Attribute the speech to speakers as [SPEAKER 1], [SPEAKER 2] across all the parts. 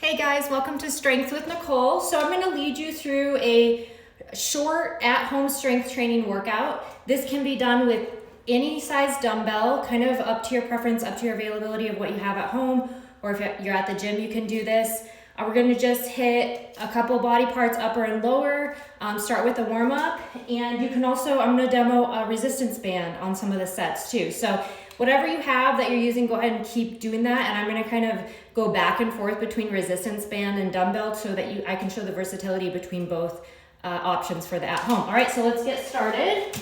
[SPEAKER 1] Hey guys, welcome to Strength with Nicole. So I'm going to lead you through a short at-home strength training workout. This can be done with any size dumbbell, kind of up to your preference, up to your availability of what you have at home, or if you're at the gym, you can do this. We're going to just hit a couple body parts, upper and lower, start with a warm-up, and you can also, I'm going to demo a resistance band on some of the sets too. So whatever you have that you're using, go ahead and keep doing that, and I'm going to kind of go back and forth between resistance band and dumbbell so that I can show the versatility between both options for the at-home. All right, so let's get started.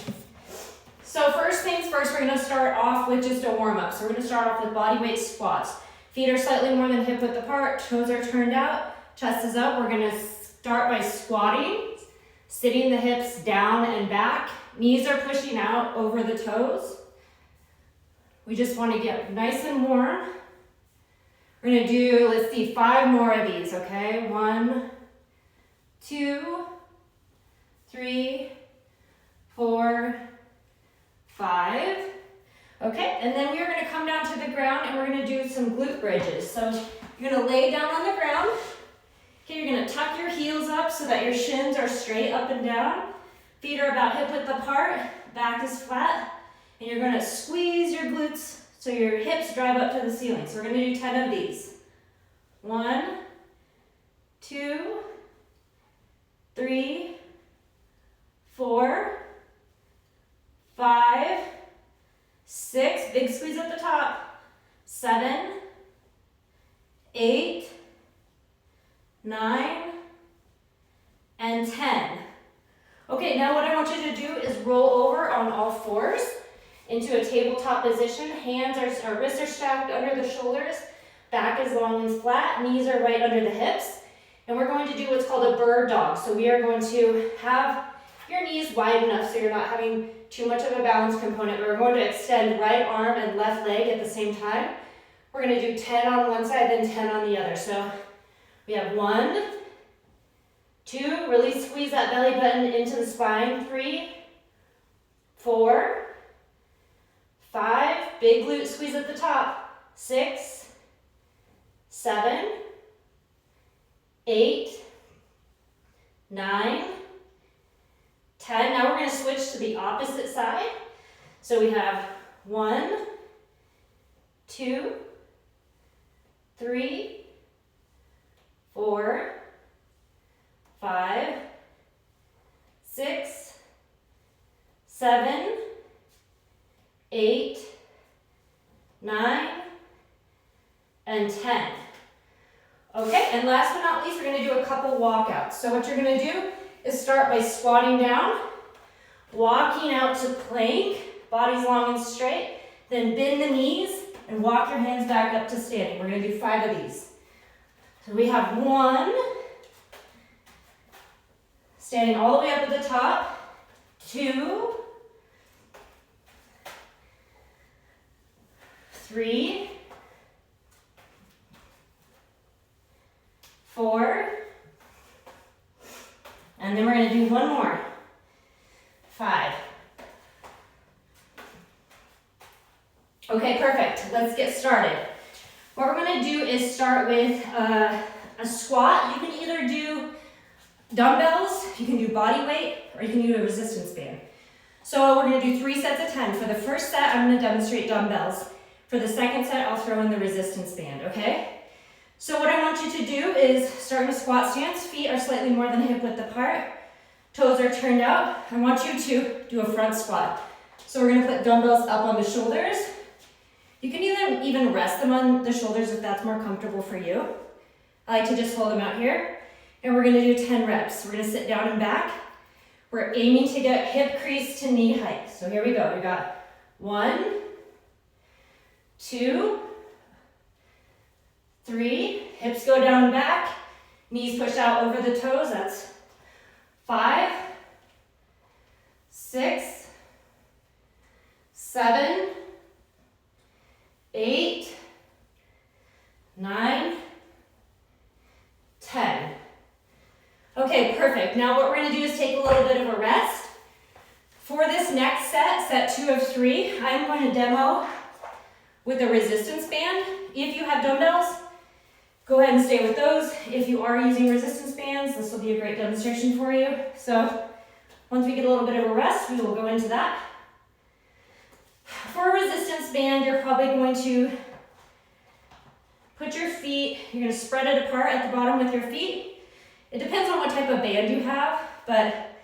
[SPEAKER 1] So first things first, we're going to start off with just a warm-up. So we're going to start off with body weight squats. Feet are slightly more than hip width apart, toes are turned out, chest is up. We're going to start by squatting, sitting the hips down and back. Knees are pushing out over the toes. We just want to get nice and warm. We're going to do, let's see, 5 more of these, okay? 1, 2, 3, 4, 5. Okay, and then we are going to come down to the ground and we're going to do some glute bridges. So you're going to lay down on the ground. Okay, you're going to tuck your heels up so that your shins are straight up and down. Feet are about hip width apart, back is flat. And you're going to squeeze your glutes so your hips drive up to the ceiling. So we're going to do 10 of these. 1, 2, 3, 4, 5, 6, big squeeze at the top, 7, 8, 9, and 10. Okay, now what I want you to do is roll over on all fours into a tabletop position. Wrists are stacked under the shoulders, back is long and flat, knees are right under the hips, and we're going to do what's called a bird dog. So we are going to have your knees wide enough so you're not having too much of a balance component. We're going to extend right arm and left leg at the same time. We're going to do 10 on one side, then 10 on the other. So we have 1, 2, really squeeze that belly button into the spine, 3, 4, 5, big glute squeeze at the top, 6, 7, 8, 9, 10. Now we're going to switch to the opposite side. So we have 1, 2, 3, 4, 5, 6, 7, 8, 9, and 10. Okay, and last but not least, we're going to do a couple walkouts. So what you're going to do is start by squatting down, walking out to plank, body's long and straight, then bend the knees and walk your hands back up to standing. We're going to do 5 of these. So we have 1, standing all the way up at the top, 2, 3, 4, and then we're going to do 1 more, 5. Okay, perfect. Let's get started. What we're going to do is start with a squat. You can either do dumbbells, you can do body weight, or you can do a resistance band. So we're going to do 3 sets of 10. For the first set, I'm going to demonstrate dumbbells. For the second set, I'll throw in the resistance band, okay? So what I want you to do is start in a squat stance. Feet are slightly more than hip width apart. Toes are turned out. I want you to do a front squat. So we're going to put dumbbells up on the shoulders. You can even rest them on the shoulders if that's more comfortable for you. I like to just hold them out here. And we're going to do 10 reps. We're going to sit down and back. We're aiming to get hip crease to knee height. So here we go. We got 1, 2, 3, hips go down and back, knees push out over the toes, that's 5, 6, 7, 8, 9, 10. Okay, perfect. Now what we're going to do is take a little bit of a rest. For this next set, set 2 of 3, I'm going to demo with a resistance band. If you have dumbbells, Go ahead and stay with those. If you are using resistance bands, this will be a great demonstration for you. So once we get a little bit of a rest, we will go into that. For a resistance band, you're probably going to put your feet, you're going to spread it apart at the bottom with your feet. It depends on what type of band you have, but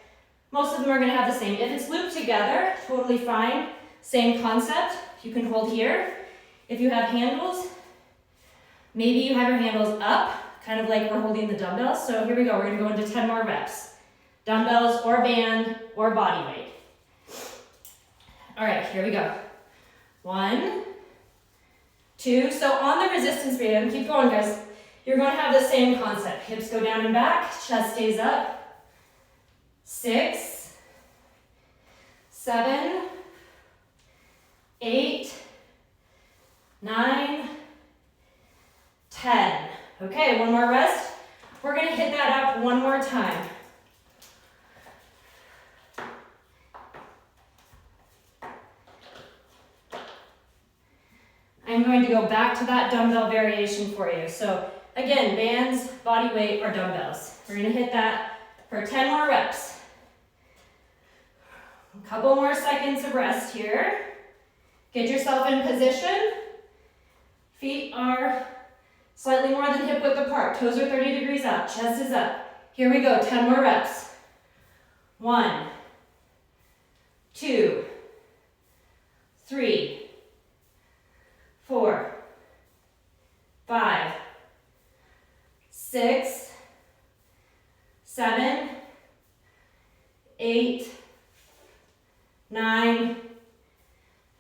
[SPEAKER 1] most of them are going to have the same. If it's looped together, totally fine. Same concept. You can hold here. If you have handles, maybe you have your handles up, kind of like we're holding the dumbbells. So here we go. We're going to go into 10 more reps. Dumbbells or band or body weight. All right, here we go. 1, 2. So on the resistance band, keep going, guys. You're going to have the same concept. Hips go down and back, chest stays up. 6, 7, 8, 9, 10. Okay, one more rest. We're going to hit that up one more time. I'm going to go back to that dumbbell variation for you. So again, bands, body weight, or dumbbells. We're going to hit that for 10 more reps. A couple more seconds of rest here. Get yourself in position. Feet are slightly more than hip width apart. Toes are 30 degrees out. Chest is up. Here we go. 10 more reps. 1, 2, 3, 4, 5, 6, 7, 8, 9,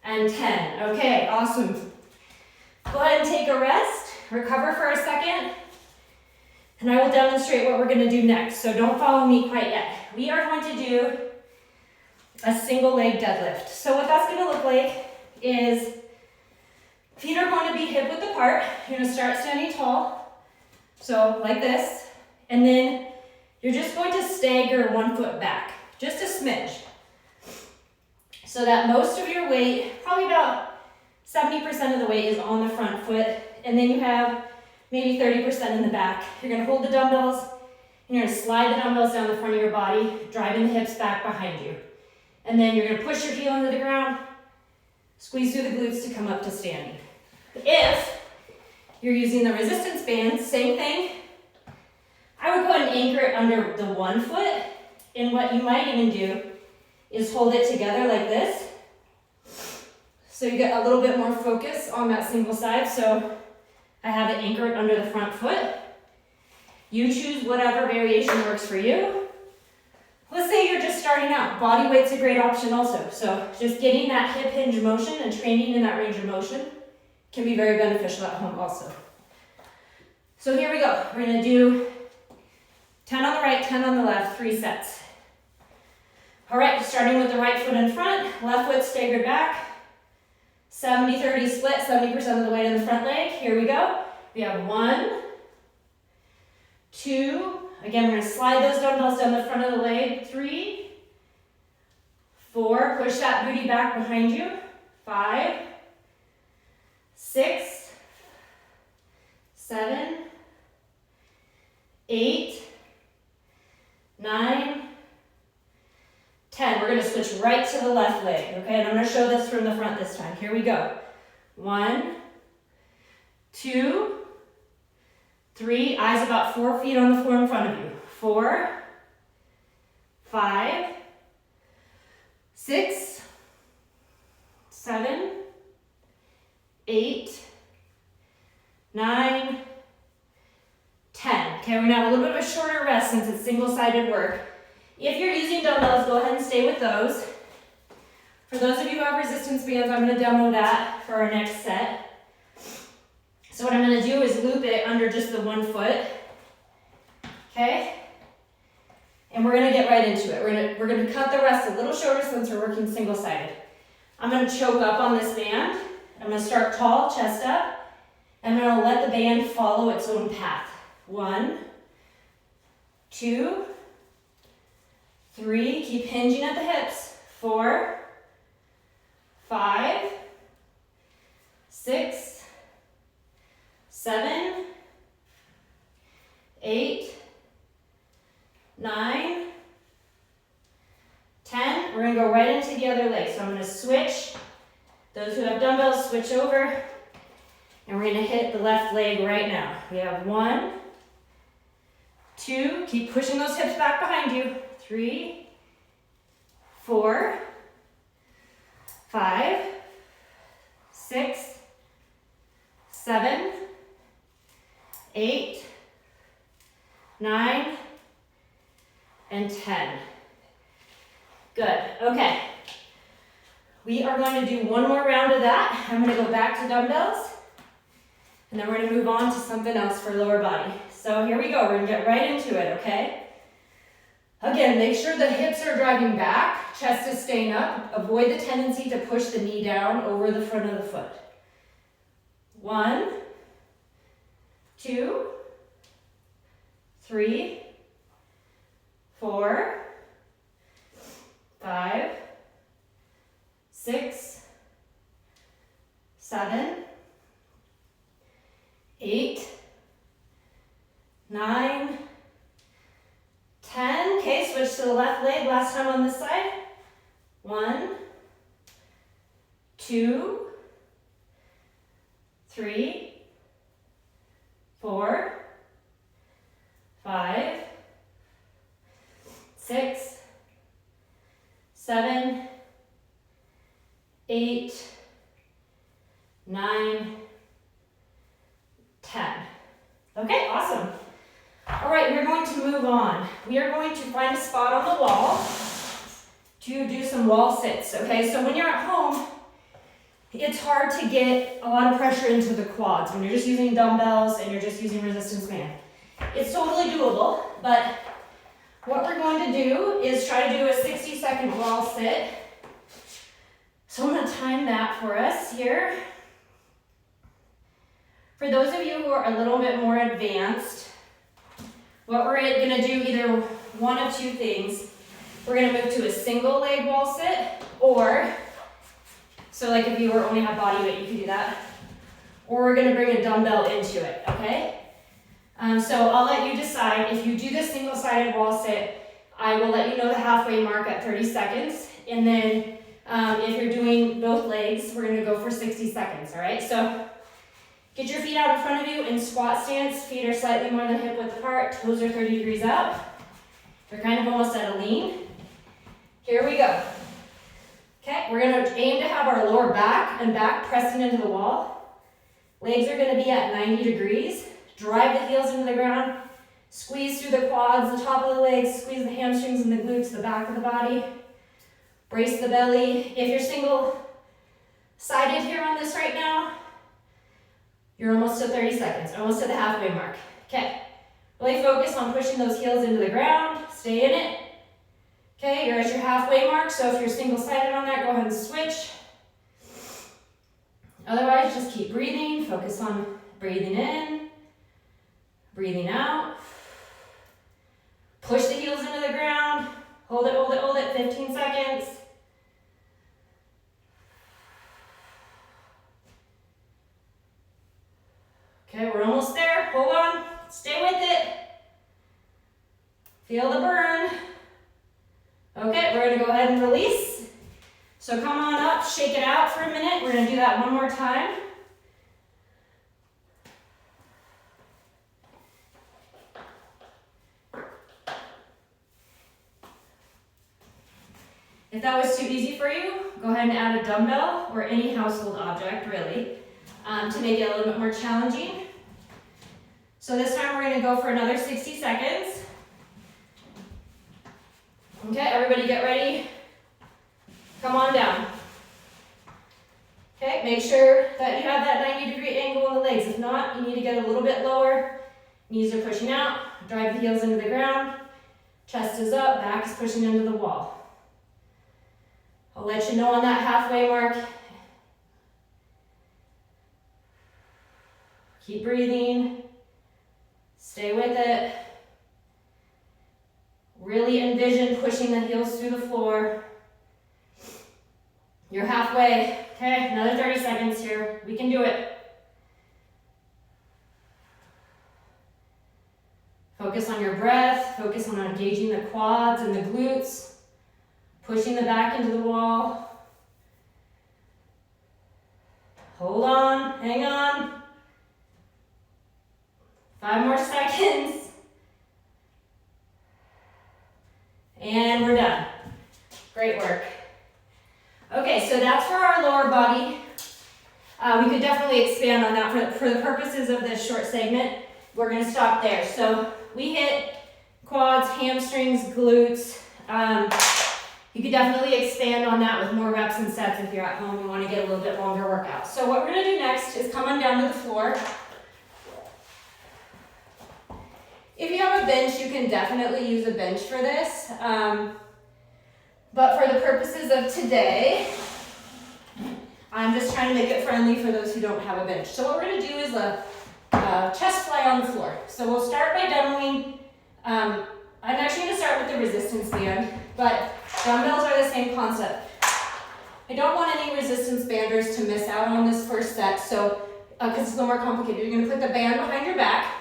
[SPEAKER 1] and 10. Okay, awesome. Go ahead and take a rest. Recover for a second. And I will demonstrate what we're going to do next. So don't follow me quite yet. We are going to do a single leg deadlift. So what that's going to look like is feet are going to be hip width apart. You're going to start standing tall, so like this, and then you're just going to stagger one foot back, just a smidge, so that most of your weight, probably about 70% of the weight, is on the front foot, and then you have maybe 30% in the back. You're going to hold the dumbbells, and you're going to slide the dumbbells down the front of your body, driving the hips back behind you, and then you're going to push your heel into the ground, squeeze through the glutes to come up to standing. If you're using the resistance band, same thing. I would go ahead and anchor it under the one foot, and what you might even do is hold it together like this. So you get a little bit more focus on that single side. So I have it anchored under the front foot. You choose whatever variation works for you. Let's say you're just starting out. Body weight's a great option also. So just getting that hip hinge motion and training in that range of motion can be very beneficial at home also. So here we go. We're going to do 10 on the right, 10 on the left, 3 sets. All right, starting with the right foot in front, left foot staggered back. 70-30 split, 70% of the weight in the front leg. Here we go. We have 1, 2, again, we're going to slide those dumbbells down the front of the leg. 3, 4, push that booty back behind you. 5, 6, 7, 8, 9, 10. We're going to switch right to the left leg, okay? And I'm going to show this from the front this time. Here we go. 1, 2, 3. Eyes about 4 feet on the floor in front of you. 4, 5, 6, 7, 8, 9, 10. Okay, we're going to have a little bit of a shorter rest since it's single-sided work. If you're using dumbbells, go ahead and stay with those. For those of you who have resistance bands, I'm going to demo that for our next set. So what I'm going to do is loop it under just the one foot. Okay? And we're going to get right into it. We're going to cut the rest a little shorter since we're working single-sided. I'm going to choke up on this band. I'm going to start tall, chest up. And I'm going to let the band follow its own path. 1, 2, 3. Keep hinging at the hips. 4, 5, 6, 7, 8, 9, 10. We're gonna go right into the other leg. So I'm gonna switch. Those who have dumbbells, switch over. And we're gonna hit the left leg right now. We have 1, 2, keep pushing those hips back behind you. 3, 4, 5, 6, 7, 8, 9, and 10. Good, okay. We are going to do one more round of that. I'm gonna go back to dumbbells, and then we're gonna move on to something else for lower body. So here we go, we're gonna get right into it, okay? Again, make sure the hips are driving back, chest is staying up. Avoid the tendency to push the knee down over the front of the foot. 1, 2, 3, 4, 5, 6, 7, 8, 9, 10. Okay, switch to the left leg. Last time on this side. 1, 2, 3, 4, 5, 6, 7, 8, 9, 10. Okay, awesome. All right, we're going to move on. We are going to find a spot on the wall to do some wall sits, okay? So when you're at home, it's hard to get a lot of pressure into the quads when you're just using dumbbells and you're just using resistance band. It's totally doable, but what we're going to do is try to do a 60-second wall sit. So I'm gonna time that for us here. For those of you who are a little bit more advanced, what we're gonna do, either one of two things. We're gonna move to a single leg wall sit, or, so like if you only have body weight, you can do that. Or we're gonna bring a dumbbell into it, okay? So I'll let you decide. If you do the single-sided wall sit, I will let you know the halfway mark at 30 seconds. And then if you're doing both legs, we're gonna go for 60 seconds, all right? So get your feet out in front of you in squat stance. Feet are slightly more than hip width apart. Toes are 30 degrees out. You're kind of almost at a lean. Here we go. Okay, we're gonna aim to have our lower back and back pressing into the wall. Legs are gonna be at 90 degrees. Drive the heels into the ground. Squeeze through the quads, the top of the legs, squeeze the hamstrings and the glutes, the back of the body. Brace the belly. If you're single-sided here on this right now, you're almost to 30 seconds, almost to the halfway mark. Okay, really focus on pushing those heels into the ground. Stay in it. Okay, you're at your halfway mark, so if you're single-sided on that, go ahead and switch. Otherwise, just keep breathing. Focus on breathing in, breathing out. Push the heels into the ground. Hold it, hold it, hold it. 15 seconds. Okay, we're almost there. Hold on. Stay with it. Feel the burn. Okay, we're gonna go ahead and release. So come on up, shake it out for a minute. We're gonna do that one more time. If that was too easy for you, go ahead and add a dumbbell or any household object, really, to make it a little bit more challenging. So this time we're gonna go for another 60 seconds. Okay, everybody get ready. Come on down. Okay, make sure that you have that 90-degree angle in the legs. If not, you need to get a little bit lower. Knees are pushing out, drive the heels into the ground. Chest is up, back is pushing into the wall. I'll let you know on that halfway mark. Keep breathing. Stay with it. Really envision pushing the heels through the floor. You're halfway. Okay, another 30 seconds here. We can do it. Focus on your breath, focus on engaging the quads and the glutes, pushing the back into the wall. Hold on, hang on. 5 more seconds. And we're done. Great work. Okay, so that's for our lower body. We could definitely expand on that for the purposes of this short segment. We're gonna stop there. So we hit quads, hamstrings, glutes. You could definitely expand on that with more reps and sets if you're at home and want to get a little bit longer workout. So what we're gonna do next is come on down to the floor. If you have a bench, you can definitely use a bench for this. But for the purposes of today, I'm just trying to make it friendly for those who don't have a bench. So what we're gonna do is a chest fly on the floor. So we'll start by demoing. I'm actually gonna start with the resistance band, but dumbbells are the same concept. I don't want any resistance banders to miss out on this first set, so because it's a little more complicated. You're gonna put the band behind your back.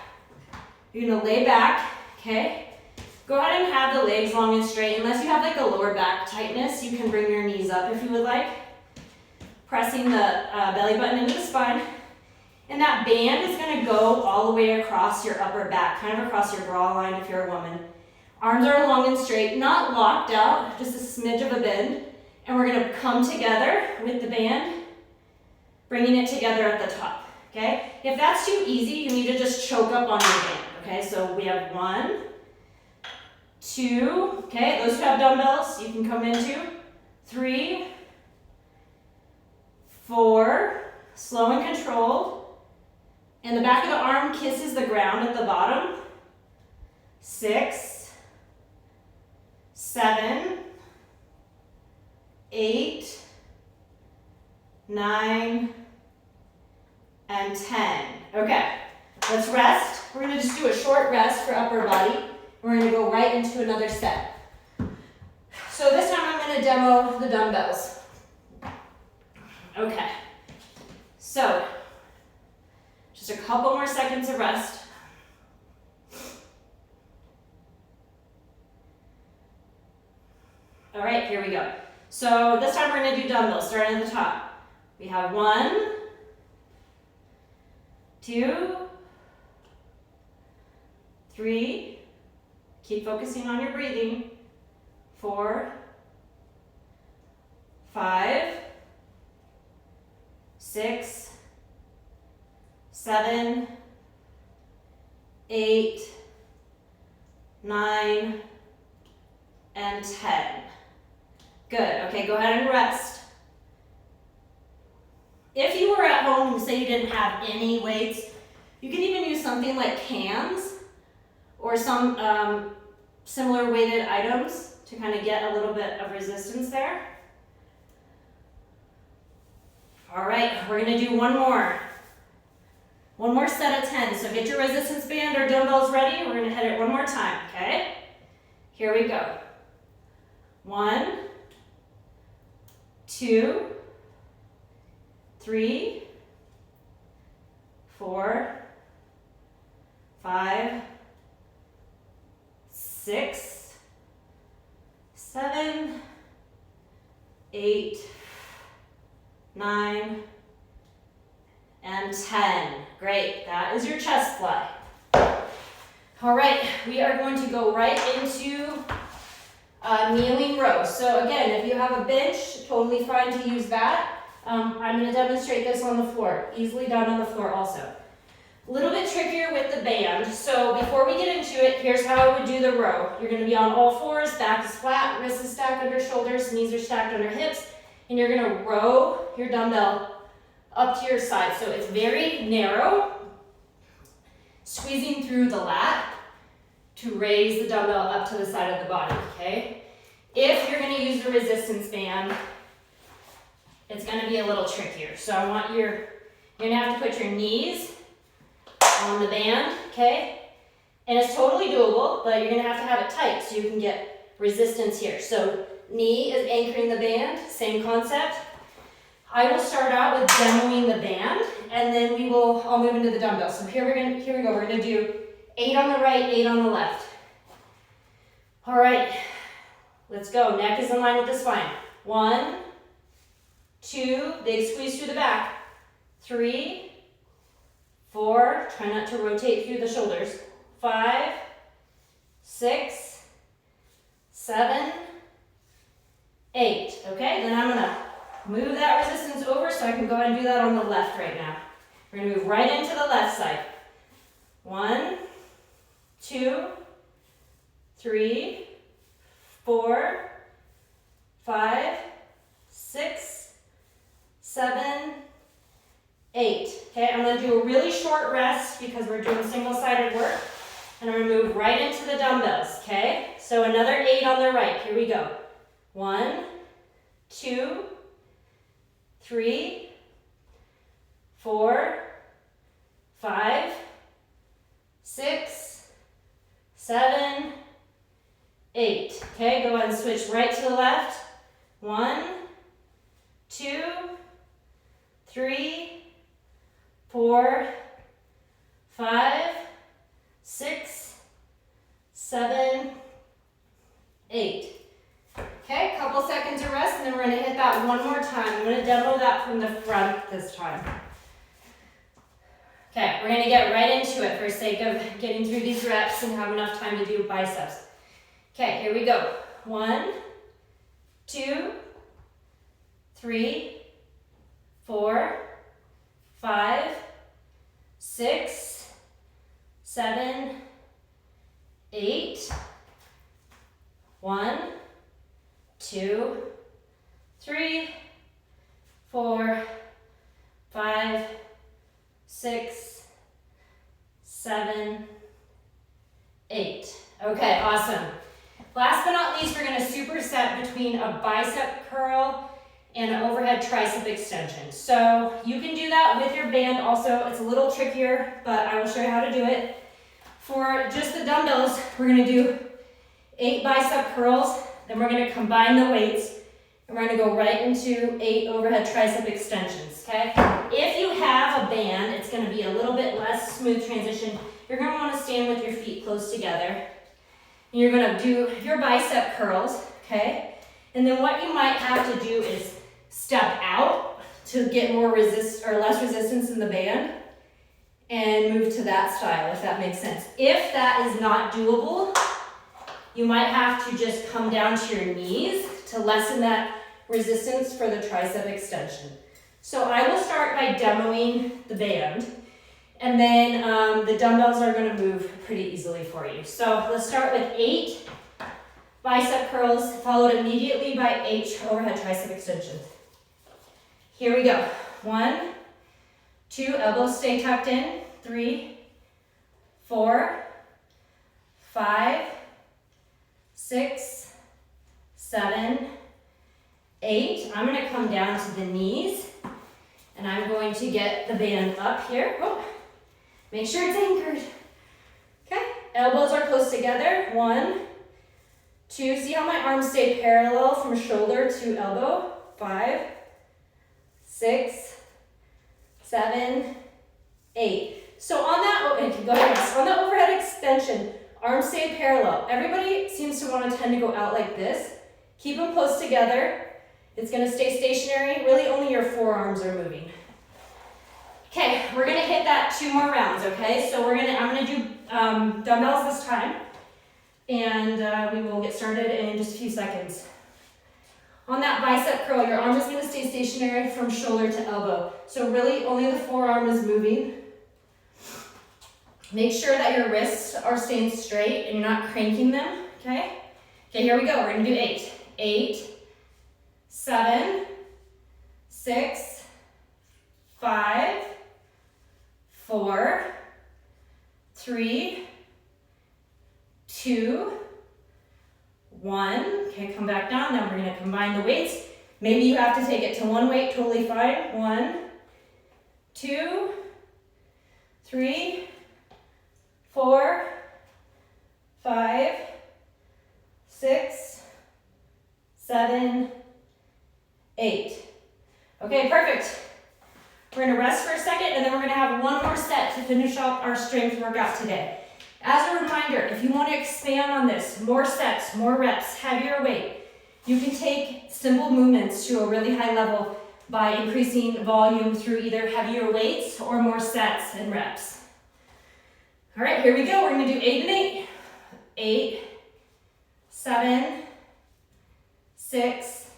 [SPEAKER 1] You're gonna lay back, okay? Go ahead and have the legs long and straight. Unless you have like a lower back tightness, you can bring your knees up if you would like. Pressing the belly button into the spine. And that band is gonna go all the way across your upper back, kind of across your bra line if you're a woman. Arms are long and straight, not locked out, just a smidge of a bend. And we're gonna come together with the band, bringing it together at the top, okay? If that's too easy, you need to just choke up on your band, okay? So we have 1, 2, okay? Those who have dumbbells, you can come into 3, 4, slow and controlled. And the back of the arm kisses the ground at the bottom. 6, 7, 8, 9, and 10. Okay, let's rest. We're gonna just do a short rest for upper body. We're gonna go right into another set. So this time I'm gonna demo the dumbbells. Okay, so just a couple more seconds of rest. All right, here we go. So this time we're gonna do dumbbells, starting at the top. We have 1, 2, 3, keep focusing on your breathing, 4, 5, 6, 7, 8, 9, and 10. Good, okay, go ahead and rest. If you were at home and say you didn't have any weights, you can even use something like cans or some similar weighted items to kind of get a little bit of resistance there. All right, we're gonna do one more set of 10. So get your resistance band or dumbbells ready. We're gonna hit it one more time, okay? Here we go. 1, 2, 3, 4, 5, 6, 7, 8, 9, and 10. Great, that is your chest fly. All right, we are going to go right into kneeling row. So again, if you have a bench, totally fine to use that. I'm going to demonstrate this on the floor. Easily done on the floor also. A little bit trickier with the band. So before we get into it, here's how I would do the row. You're going to be on all fours, back is flat, wrists is stacked under shoulders, knees are stacked under hips, and you're going to row your dumbbell up to your side. So it's very narrow, squeezing through the lat to raise the dumbbell up to the side of the body, okay? If you're going to use the resistance band, it's going to be a little trickier. So you're going to have to put your knees on the band, okay? And it's totally doable, but you're going to have it tight so you can get resistance here. So knee is anchoring the band, same concept. I will start out with demoing the band, and then I'll move into the dumbbell. So here we go. We're going to do 8 on the right, 8 on the left. All right, let's go. Neck is in line with the spine. 1, 2, big squeeze through the back. 3, 4, try not to rotate through the shoulders. 5, 6, 7, 8. Okay, then I'm gonna move that resistance over so I can go ahead and do that on the left right now. We're gonna move right into the left side. 1, 2, 3, 4, 5, 6, 7, 8. Okay, I'm gonna do a really short rest because we're doing single-sided work. And I'm gonna move right into the dumbbells, okay? So another 8 on the right, here we go. 1, 2, 3, 4, 5, 6, 7, 8. Okay, go ahead and switch right to the left. 1, 2, 3, 4, 5, 6, 7, 8. Okay, couple seconds of rest, and then we're going to hit that one more time. I'm going to demo that from the front this time. Okay, we're going to get right into it for sake of getting through these reps and have enough time to do biceps. Okay, here we go. 1, 2, 3, 4, 5, 6, 7, 8. 1, 2, 3, 4, 5, 6, 7, 8. Okay, awesome. Last but not least, we're going to superset between a bicep curl and an overhead tricep extension. So you can do that with your band also. It's a little trickier, but I will show you how to do it. For just the dumbbells, we're going to do 8 bicep curls. Then we're going to combine the weights, and we're going to go right into 8 overhead tricep extensions, okay? If you have a band, it's going to be a little bit less smooth transition. You're going to want to stand with your feet close together. And you're going to do your bicep curls, okay? And then what you might have to do is step out to get more less resistance in the band and move to that style, if that makes sense. If that is not doable, you might have to just come down to your knees to lessen that resistance for the tricep extension. So I will start by demoing the band, and then the dumbbells are going to move pretty easily for you. So let's start with 8 bicep curls, followed immediately by 8 overhead tricep extensions. Here we go. 1, 2, elbows stay tucked in. 3, 4, 5, 6, 7, 8. I'm going to come down to the knees, and I'm going to get the band up here. Oh, make sure it's anchored. Okay, elbows are close together. 1, 2, see how my arms stay parallel from shoulder to elbow. 5, 6, 7, 8. So on that, go ahead, on the overhead extension, arms stay parallel. Everybody seems to want to tend to go out like this. Keep them close together. It's going to stay stationary. Really, only your forearms are moving. Okay, we're going to hit that 2 more rounds, okay? So I'm going to do dumbbells this time, and we will get started in just a few seconds. On that bicep curl, your arm is going to stay stationary from shoulder to elbow. So really, only the forearm is moving. Make sure that your wrists are staying straight and you're not cranking them, okay? Okay, here we go. We're going to do 8. 8, 7, 6, 5, 4, 3, 2, 1. Okay, come back down. Now we're going to combine the weights. Maybe you have to take it to one weight, totally fine. 1, 2, 3, 4, 5, 6, 7, 8. Okay, perfect. We're going to rest for a second, and then we're going to have one more set to finish off our strength workout today. As a reminder, if you want to expand on this, more sets, more reps, heavier weight, you can take simple movements to a really high level by increasing volume through either heavier weights or more sets and reps. All right, here we go. We're going to do 8 and 8. 8, 7, 6,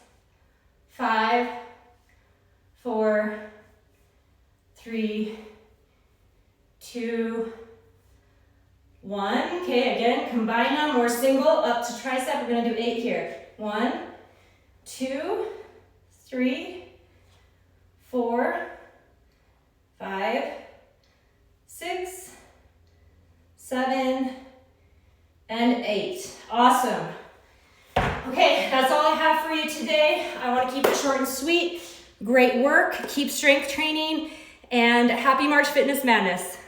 [SPEAKER 1] 5, 4, 3, 2, 1. Okay, again, combine them or single up to tricep. We're going to do 8 here. 1, 2, 3, 4, 5, 6, 7, and 8. Awesome. Okay, that's all I have for you today. I want to keep it short and sweet. Great work. Keep strength training, and happy March Fitness Madness.